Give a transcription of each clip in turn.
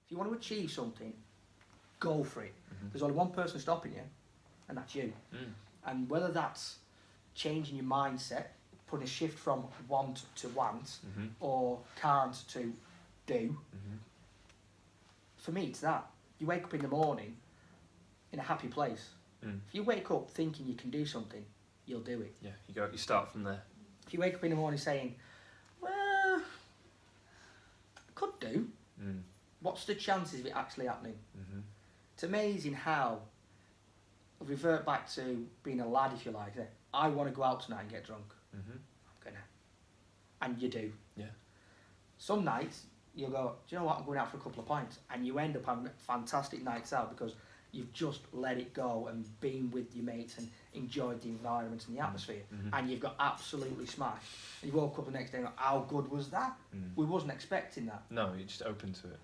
If you want to achieve something, go for it. There's only one person stopping you, and that's you. And whether that's changing your mindset, putting a shift from want to want, or can't to do, for me it's that. You wake up in the morning in a happy place. If you wake up thinking you can do something, you'll do it. Yeah, you start from there. If you wake up in the morning saying, well, I could do, what's the chances of it actually happening? It's amazing how, revert back to being a lad, if you like, I want to go out tonight and get drunk. I'm gonna. And you do. Yeah. Some nights, you'll go, do you know what, I'm going out for a couple of pints, and you end up having fantastic nights out because you've just let it go and been with your mates and enjoyed the environment and the atmosphere, and you've got absolutely smashed. And you woke up the next day and go, how good was that? We wasn't expecting that. No, you're just open to it.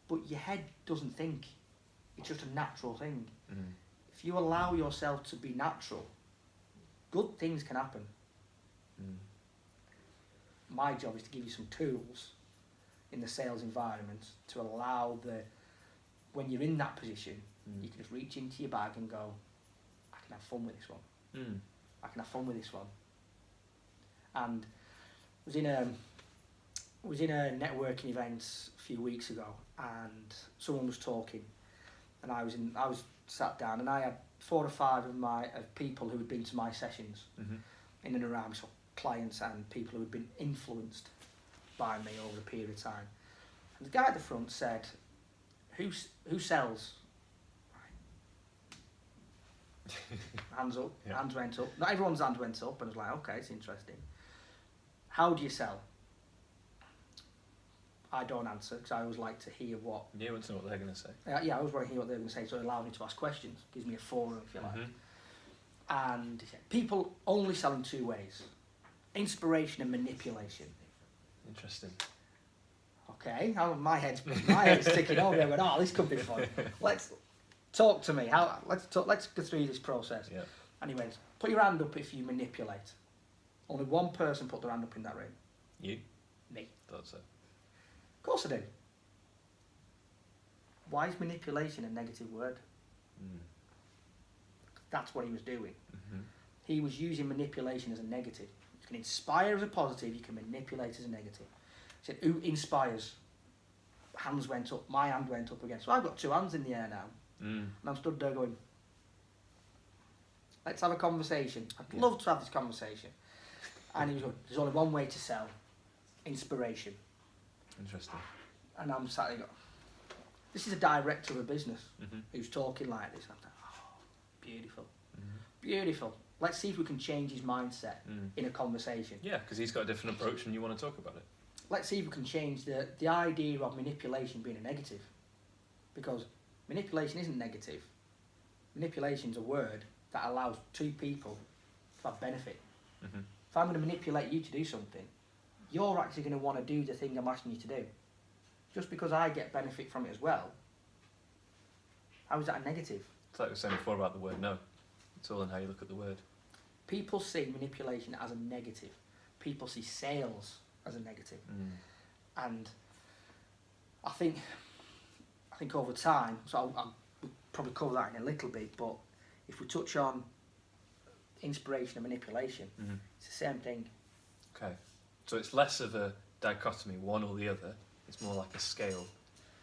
But your head doesn't think. It's just a natural thing. If you allow yourself to be natural, good things can happen. My job is to give you some tools in the sales environment to allow when you're in that position, you can just reach into your bag and go, I can have fun with this one. I can have fun with this one. And I was in a networking event a few weeks ago, and someone was talking, and I was sat down, and I had 4 or 5 of people who had been to my sessions in and around, so clients and people who had been influenced by me over a period of time. And the guy at the front said, who sells? Hands up, hands went up. Not everyone's hand went up, and I was like, okay, it's interesting. How do you sell? I don't answer, because I always like to hear what... You want to know what they're going to say. Yeah, I always want to hear what they're going to say, so it allows me to ask questions. Gives me a forum, if you like. And he said, people only sell in 2 ways. Inspiration and manipulation. Interesting. Okay, my head's ticking over. I went, oh, this could be fun. Let's talk to me. Let's go through this process. Yeah. And he went, put your hand up if you manipulate. Only one person put their hand up in that room. You? Me. Thought so. Of course I do. Why is manipulation a negative word? That's what he was doing. He was using manipulation as a negative. You can inspire as a positive, you can manipulate as a negative. He said, who inspires? Hands went up, my hand went up again. So I've got 2 hands in the air now. And I'm stood there going, let's have a conversation. I'd love to have this conversation. And he was going, there's only one way to sell. Inspiration. Interesting. And I'm sat there going, this is a director of a business who's talking like this. I'm like, oh, beautiful. Beautiful. Let's see if we can change his mindset in a conversation. Yeah, because he's got a different approach and you want to talk about it. Let's see if we can change the idea of manipulation being a negative. Because manipulation isn't negative. Manipulation's a word that allows 2 people to have benefit. If I'm going to manipulate you to do something, you're actually going to want to do the thing I'm asking you to do. Just because I get benefit from it as well, how is that a negative? It's like we were saying before about the word no. It's all in how you look at the word. People see manipulation as a negative. People see sales as a negative. And I think over time, so I'll probably cover that in a little bit, but if we touch on inspiration and manipulation, it's the same thing. Okay. So it's less of a dichotomy, one or the other. It's more like a scale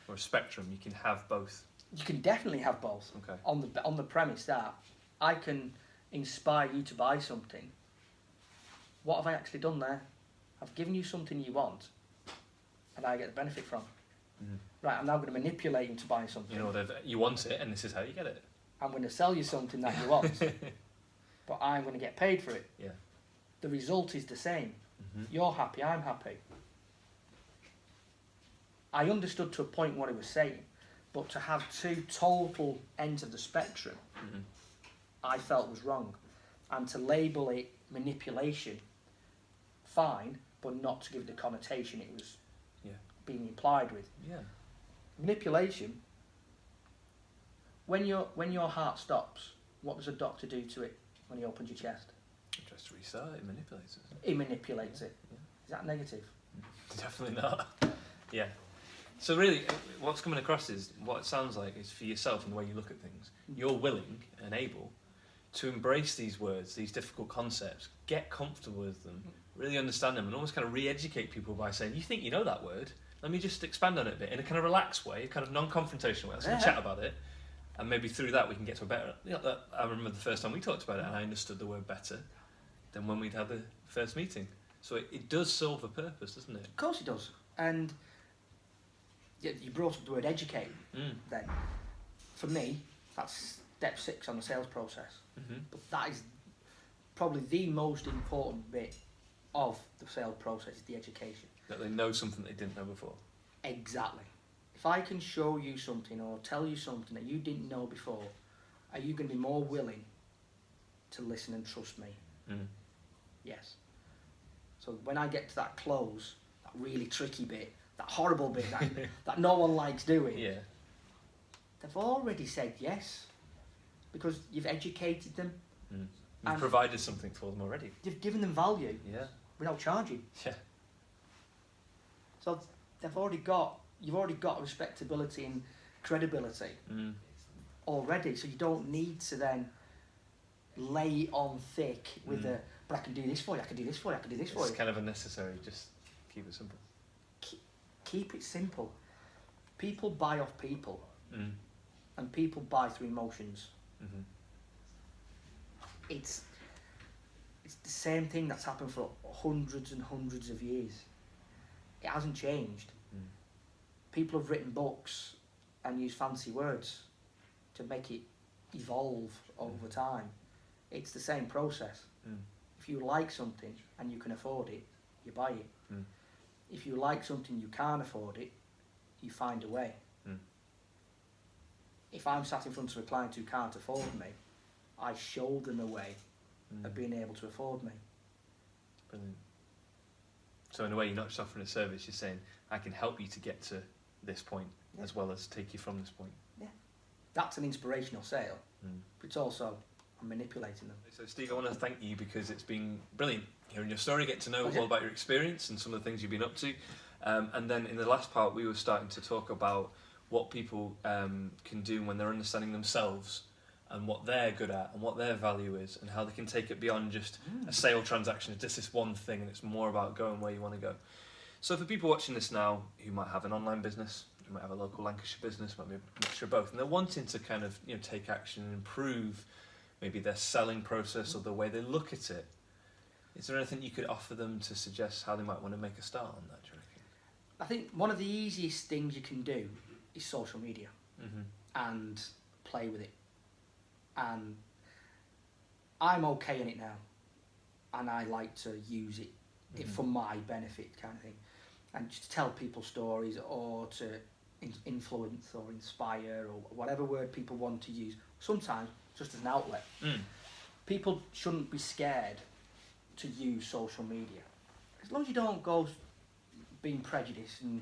or a spectrum. You can have both. You can definitely have both. Okay. On the premise that I can inspire you to buy something. What have I actually done there? I've given you something you want, and I get the benefit from. Right, I'm now going to manipulate you to buy something. You know that you want it, and this is how you get it. I'm going to sell you something that you want, but I'm going to get paid for it. Yeah. The result is the same. You're happy, I'm happy. I understood to a point what he was saying, but to have 2 total ends of the spectrum, I felt was wrong. And to label it manipulation, fine, but not to give the connotation it was being implied with. Yeah. Manipulation, when your heart stops, what does a doctor do to it when he opens your chest? It tries to restart, it manipulates it. He manipulates it. Yeah. Is that negative? Definitely not. Yeah. So really, what's coming across is what it sounds like is for yourself and the way you look at things. You're willing and able to embrace these words, these difficult concepts, get comfortable with them, really understand them, and almost kind of re-educate people by saying, "You think you know that word? Let me just expand on it a bit in a kind of relaxed way, a kind of non-confrontational way. Let's have a chat about it, and maybe through that we can get to a better." I remember the first time we talked about it, and I understood the word better than when we'd had the first meeting. So it does serve a purpose, doesn't it? Of course it does. And you brought up the word educate. Then, for me, that's step 6 on the sales process. But that is probably the most important bit of the sales process, is the education. That they know something they didn't know before. Exactly. If I can show you something or tell you something that you didn't know before, are you going to be more willing to listen and trust me? Yes. So when I get to that close, that really tricky bit, that horrible bit that no one likes doing, they've already said yes, because you've educated them. You've provided something for them already. You've given them value without charging. Yeah. So you've already got respectability and credibility already, so you don't need to then lay on thick with but I can do this for you, I can do this for you, I can do this for you. It's kind of unnecessary, just keep it simple. Keep it simple. People buy off people, and people buy through emotions. It's the same thing that's happened for hundreds and hundreds of years. It hasn't changed. People have written books and used fancy words to make it evolve over time. It's the same process. If you like something and you can afford it, you buy it. If you like something you can't afford it, you find a way. If I'm sat in front of a client who can't afford me, I show them a way of being able to afford me. Brilliant. So in a way, you're not just offering a service, you're saying, I can help you to get to this point, as well as take you from this point. Yeah. That's an inspirational sale, but it's also manipulating them. So Steve, I want to thank you, because it's been brilliant hearing your story, get to know all about your experience and some of the things you've been up to. And then in the last part, we were starting to talk about what people can do when they're understanding themselves and what they're good at and what their value is, and how they can take it beyond just a sale transaction, just this one thing, and it's more about going where you want to go. So for people watching this now who might have an online business, who might have a local Lancashire business, might be a mixture of both, and they're wanting to kind of take action and improve maybe their selling process or the way they look at it, is there anything you could offer them to suggest how they might want to make a start on that, do you reckon? I think one of the easiest things you can do is social media and play with it. And I'm okay in it now, and I like to use it for my benefit, kind of thing, and just tell people stories, or to influence or inspire, or whatever word people want to use, sometimes just as an outlet. People shouldn't be scared to use social media, as long as you don't go being prejudiced and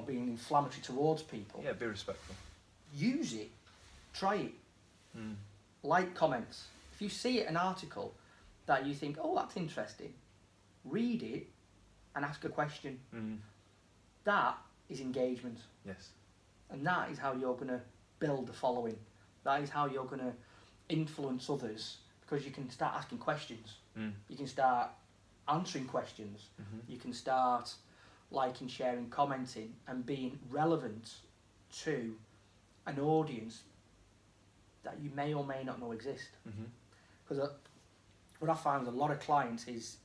being inflammatory towards people. Yeah, be respectful. Use it, try it. Like comments. If you see an article that you think, oh, that's interesting, read it and ask a question. That is engagement. Yes. And that is how you're going to build a following. That is how you're going to influence others, because you can start asking questions. You can start answering questions. You can start liking, sharing, commenting, and being relevant to an audience that you may or may not know exist. Because what I find with a lot of clients is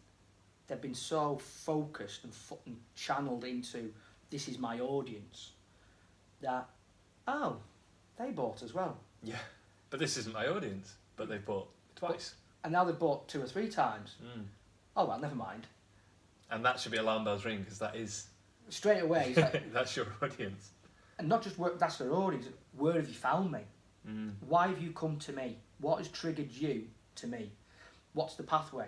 they've been so focused and channeled into, this is my audience, that, oh, they bought as well. Yeah, but this isn't my audience, but they've bought twice. And now they've bought 2 or 3 times. Oh, well, never mind. And that should be alarm bells ring, because that is... Straight away. That's your audience. And not just that's their audience, where have you found me? Why have you come to me? What has triggered you to me? What's the pathway?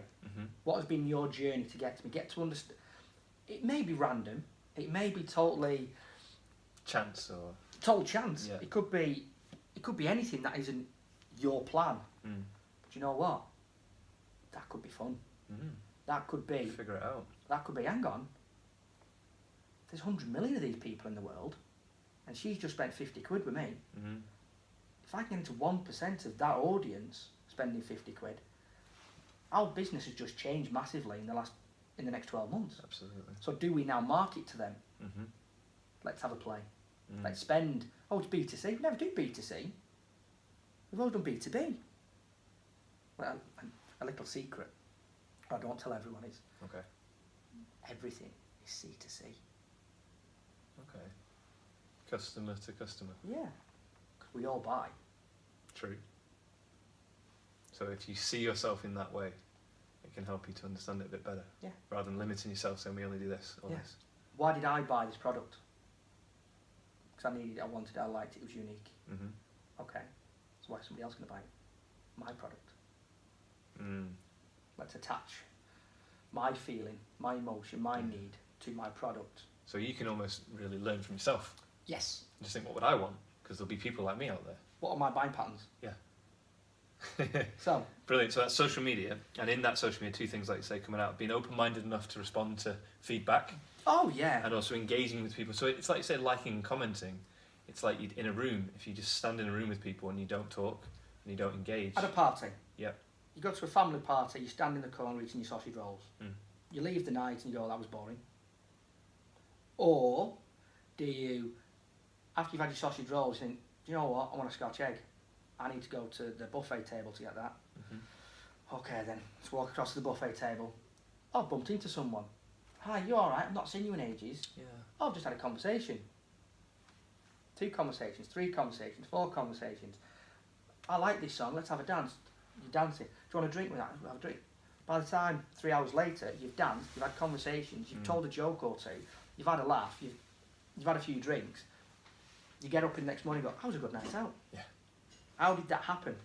What has been your journey to get to me? Get to understand. It may be random. It may be totally... chance or... Total chance. Yeah. It could be anything that isn't your plan. But you know what? That could be fun. That could be... Figure it out. That could be, hang on. there's 100 million of these people in the world, and she's just spent 50 quid with me. Mm-hmm. If I can get into 1% of that audience spending 50 quid, our business has just changed massively in the next 12 months. Absolutely. So do we now market to them? Mm-hmm. Let's have a play. Mm. Let's spend. Oh, it's B2C. We never do B2C. We've always done B2B. Well, a little secret I don't tell everyone is Okay. everything is C2C. Okay. Customer to customer. Yeah, because we all buy. True. So if you see yourself in that way, it can help you to understand it a bit better. Yeah. Rather than limiting yourself, saying we only do this or Yeah. this. Why did I buy this product? Because I needed it, I wanted it, I liked it, it was unique. Mm-hmm. Okay, so why is somebody else going to buy it? My product. Mm. Let's attach my feeling, my emotion, my need to my product. So you can almost really learn from yourself. Yes. Just think, what would I want? Because there'll be people like me out there. What are my buying patterns? Yeah. So, Brilliant. So that's social media, and in that social media, two things like you say coming out: being open-minded enough to respond to feedback, oh yeah, and also engaging with people. So it's like you said, liking and commenting. It's like in a room. If you just stand in a room with people and you don't talk and you don't engage. at a party. Yeah. You go to a family party, you stand in the corner eating your sausage rolls. Mm. You leave the night and you go, that was boring. Or do you, after you've had your sausage rolls, think, do you know what, I want a Scotch egg. I need to go to the buffet table to get that. Mm-hmm. Okay then, let's walk across to the buffet table. Oh, bumped into someone. Hi, you alright? I've not seen you in ages. Yeah. Oh, I've just had a conversation. 2 conversations, 3 conversations, 4 conversations. I like this song, let's have a dance. You're dancing. Do you want a drink with that? We'll have a drink. By the time 3 hours later, you've danced, you've had conversations, you've told a joke or two, you've had a laugh, you've had a few drinks. You get up in the next morning and go, that was a good night out. Yeah. How did that happen?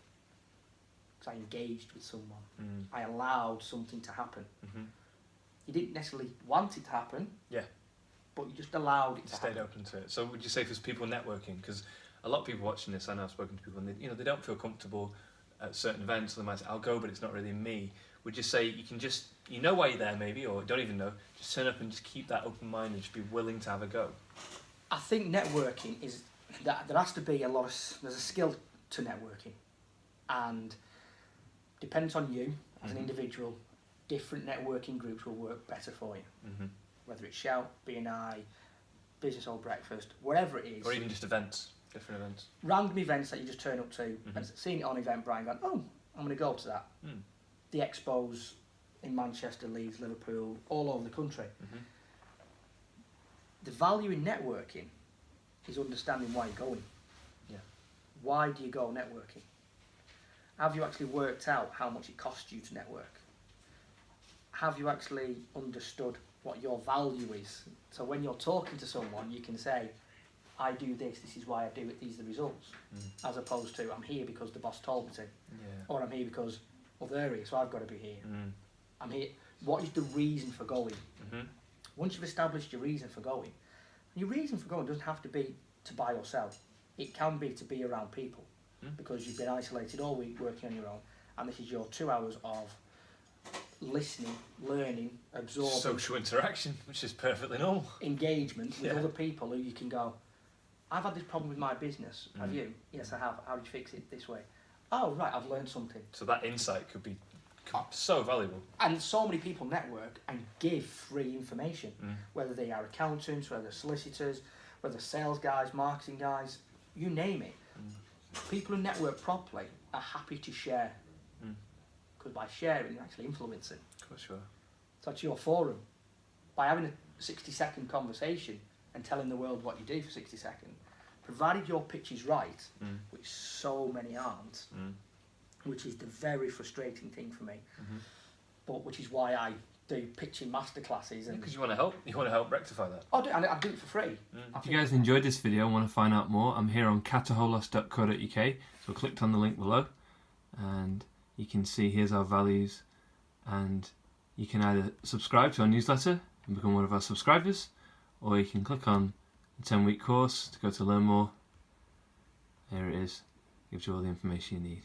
Because I engaged with someone. Mm. I allowed something to happen. Mm-hmm. You didn't necessarily want it to happen. Yeah. But you just allowed it You to stayed happen. open to it. So would you say for people networking, because a lot of people watching this, I know I've spoken to people, and they don't feel comfortable at certain events, so they might say, I'll go, but it's not really me. Would you say you can just, you know why you're there maybe, or don't even know, just turn up and just keep that open mind and just be willing to have a go? I think networking is, that there has to be there's a skill to networking. And depends on you as an individual, different networking groups will work better for you. Mm-hmm. Whether it's Shout, B&I, Business or Breakfast, whatever it is. Or even just events, different events. Random events that you just turn up to and seeing it on Eventbrite and going, oh, I'm going to go to that. Mm. The expos in Manchester, Leeds, Liverpool, all over the country. Mm-hmm. The value in networking is understanding why you're going. Yeah. Why do you go networking? Have you actually worked out how much it costs you to network? Have you actually understood what your value is? So when you're talking to someone, you can say, I do this is why I do it, these are the results. As opposed to, I'm here because the boss told me to. Yeah. Or I'm here because, well, they're here, so I've got to be here. Mm. I'm here. What is the reason for going? Mm-hmm. Once you've established your reason for going, your reason for going doesn't have to be to buy or sell. It can be to be around people because you've been isolated all week working on your own, and this is your 2 hours of listening, learning, absorbing. Social interaction, which is perfectly normal. Engagement with Yeah. other people who you can go, I've had this problem with my business. Have you? Yes, I have. How did you fix it this way? Oh, right, I've learned something. So that insight could be so valuable. And so many people network and give free information, whether they are accountants, whether they're solicitors, whether sales guys, marketing guys, you name it. People who network properly are happy to share. Because by sharing, you're actually influencing. For sure. So it's your forum. By having a 60-second conversation and telling the world what you do for 60 seconds, provided your pitch is right, which so many aren't, which is the very frustrating thing for me, but which is why I do pitching masterclasses. Because you want to help. You want to help rectify that. I do it for free. If you guys enjoyed this video and want to find out more, I'm here on kataholos.co.uk, so click on the link below and you can see here's our values, and you can either subscribe to our newsletter and become one of our subscribers, or you can click on the 10-week course to go to learn more. There it is, gives you all the information you need.